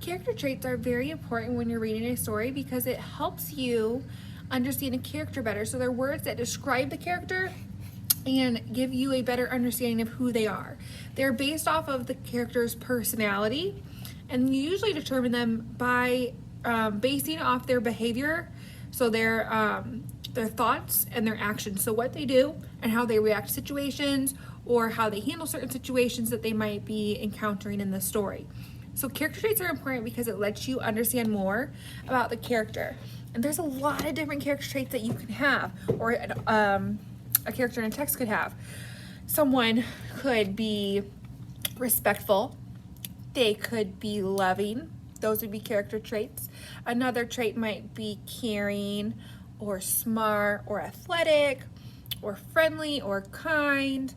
Character traits are very important when you're reading a story because it helps you understand a character better. So they're words that describe the character and give you a better understanding of who they are. They're based off of the character's personality, and you usually determine them by basing off their behavior, so their thoughts and their actions, so what they do and how they react to situations or how they handle certain situations that they might be encountering in the story. So character traits are important because it lets you understand more about the character. And there's a lot of different character traits that you can have, or a character in a text could have. Someone could be respectful. They could be loving. Those would be character traits. Another trait might be caring or smart or athletic or friendly or kind.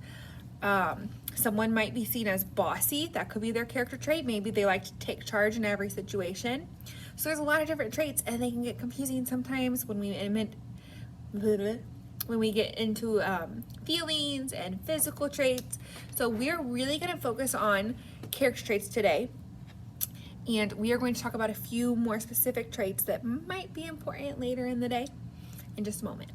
Someone might be seen as bossy. That could be their character trait. Maybe they like to take charge in every situation. So there's a lot of different traits, and they can get confusing sometimes when we get into feelings and physical traits. So we're really going to focus on character traits today, and we are going to talk about a few more specific traits that might be important later in the day in just a moment.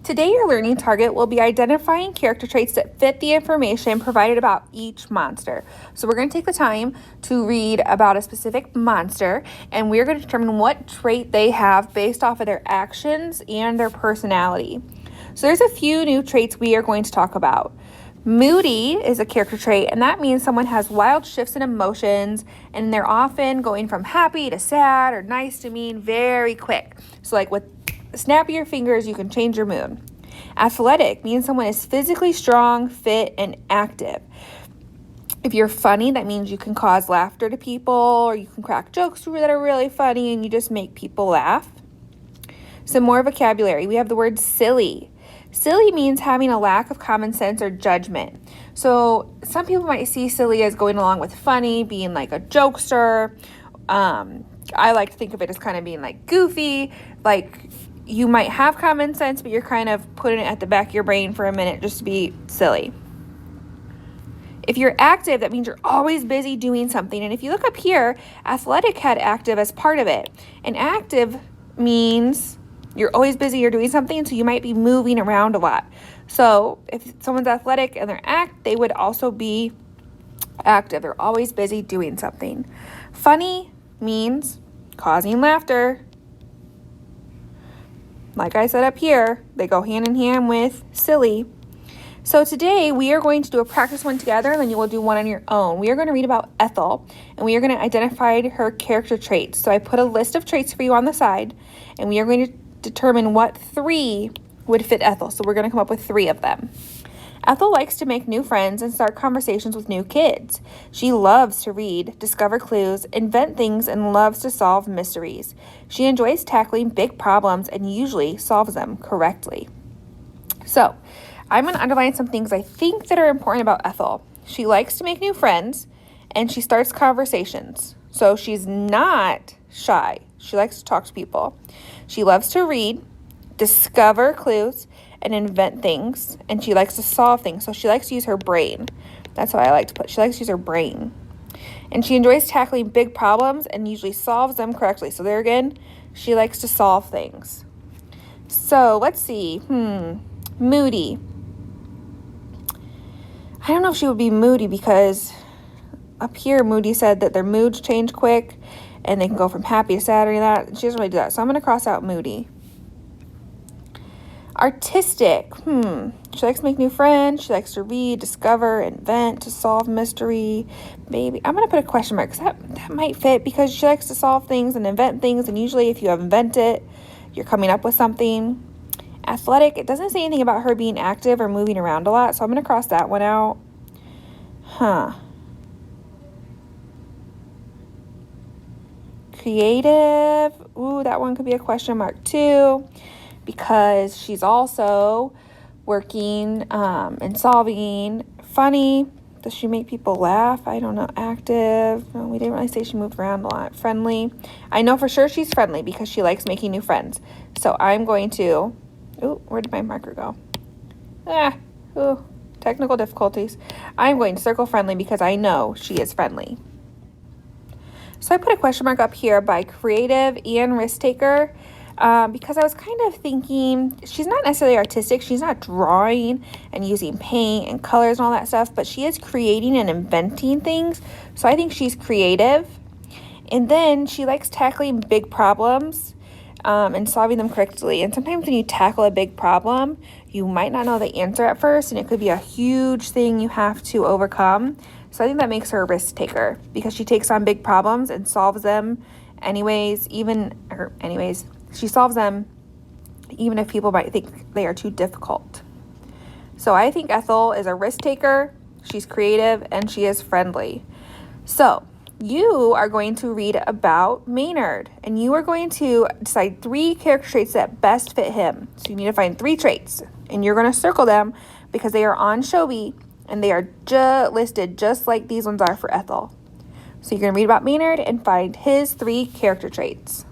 Today, your learning target will be identifying character traits that fit the information provided about each monster. So we're going to take the time to read about a specific monster, and we're going to determine what trait they have based off of their actions and their personality. So there's a few new traits we are going to talk about. Moody is a character trait, and that means someone has wild shifts in emotions, and they're often going from happy to sad or nice to mean very quick. So like with snap of your fingers, you can change your mood. Athletic means someone is physically strong, fit, and active. If you're funny, that means you can cause laughter to people, or you can crack jokes that are really funny and you just make people laugh. Some more vocabulary. We have the word silly. Silly means having a lack of common sense or judgment. So some people might see silly as going along with funny, being like a jokester. I like to think of it as kind of being like goofy, like you might have common sense, but you're kind of putting it at the back of your brain for a minute just to be silly. If you're active, that means you're always busy doing something. And if you look up here, athletic had active as part of it. And active means you're always busy, you're doing something, so you might be moving around a lot. So if someone's athletic and they would also be active. They're always busy doing something. Funny means causing laughter. Like I said up here, they go hand in hand with silly. So today we are going to do a practice one together, and then you will do one on your own. We are going to read about Ethel, and we are going to identify her character traits. So I put a list of traits for you on the side, and we are going to determine what 3 would fit Ethel. So we're going to come up with 3 of them. Ethel likes to make new friends and start conversations with new kids. She loves to read, discover clues, invent things, and loves to solve mysteries. She enjoys tackling big problems and usually solves them correctly. So, I'm going to underline some things I think that are important about Ethel. She likes to make new friends, and she starts conversations. So, she's not shy. She likes to talk to people. She loves to read, discover clues, and invent things, and she likes to solve things, so she likes to use her brain. That's what I like to put. She likes to use her brain. And she enjoys tackling big problems and usually solves them correctly. So there again, she likes to solve things. So let's see. Moody. I don't know if she would be moody, because up here Moody said that their moods change quick and they can go from happy to sad or that. She doesn't really do that, so I'm going to cross out moody. Artistic. She likes to make new friends. She likes to read, discover, invent, to solve mystery. Maybe I'm going to put a question mark, because that might fit, because she likes to solve things and invent things, and usually if you have invented, you're coming up with something. Athletic. It doesn't say anything about her being active or moving around a lot, so I'm going to cross that one out. Creative. Ooh, that one could be a question mark too, because she's also working and solving. Funny. Does she make people laugh? I don't know. Active. No, we didn't really say she moved around a lot. Friendly. I know for sure she's friendly because she likes making new friends. So I'm going to... Ooh, where did my marker go? technical difficulties. I'm going to circle friendly because I know she is friendly. So I put a question mark up here by creative and risk taker because I was kind of thinking she's not necessarily artistic. She's not drawing and using paint and colors and all that stuff, but she is creating and inventing things. So I think she's creative. And then she likes tackling big problems and solving them correctly. And sometimes when you tackle a big problem, you might not know the answer at first, and it could be a huge thing you have to overcome. So I think that makes her a risk taker because she takes on big problems and solves them she solves them even if people might think they are too difficult. So I think Ethel is a risk taker, she's creative, and she is friendly. So you are going to read about Maynard, and you are going to decide 3 character traits that best fit him. So you need to find 3 traits, and you're going to circle them because they are on Shobi, and they are listed just like these ones are for Ethel. So you're going to read about Maynard and find his 3 character traits.